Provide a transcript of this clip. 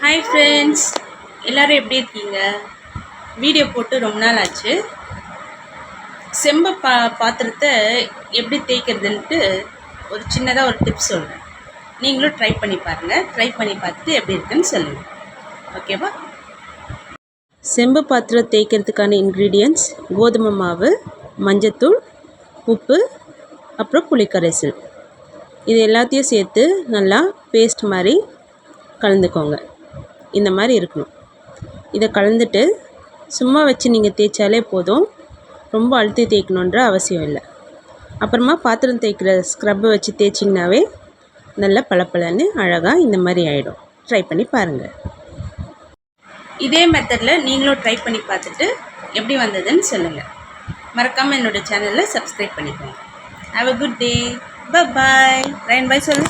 Hi friends, எல்லோரும் எப்படி இருக்கீங்க? வீடியோ போட்டு ரொம்ப நாள் ஆச்சு. செம்பு பாத்திரத்தை எப்படி தேய்க்கிறதுன்ட்டு ஒரு சின்னதாக ஒரு டிப்ஸ் சொல்கிறேன். நீங்களும் ட்ரை பண்ணி பாருங்கள். ட்ரை பண்ணி பார்த்துட்டு எப்படி இருக்குன்னு சொல்லுங்கள். ஓகேவா? செம்பு பாத்திரம் தேய்க்கிறதுக்கான இன்க்ரீடியன்ட்ஸ் கோதுமை மாவு, மஞ்சத்தூள், உப்பு, அப்புறம் புளிக்கரைசல். இது எல்லாத்தையும் சேர்த்து நல்லா பேஸ்ட் மாதிரி கலந்துக்கோங்க. இந்த மாதிரி இருக்கணும். இதை கலந்துட்டு சும்மா வச்சு நீங்கள் தேய்ச்சாலே போதும். ரொம்ப அழுத்தி தேய்க்கணுன்ற அவசியம் இல்லை. அப்புறமா பாத்திரம் தேய்க்கிற ஸ்க்ரப்பை வச்சு தேய்ச்சிங்கனாவே நல்லா பளபளன்னு அழகாக இந்த மாதிரி ஆகிடும். ட்ரை பண்ணி பாருங்கள். இதே மெத்தடில் நீங்களும் ட்ரை பண்ணி பார்த்துட்டு எப்படி வந்ததுன்னு சொல்லுங்கள். மறக்காமல் என்னோடய சேனலில் சப்ஸ்கிரைப் பண்ணிக்கோங்க. Have a good day. Bye. Ryan bye சொல்லு.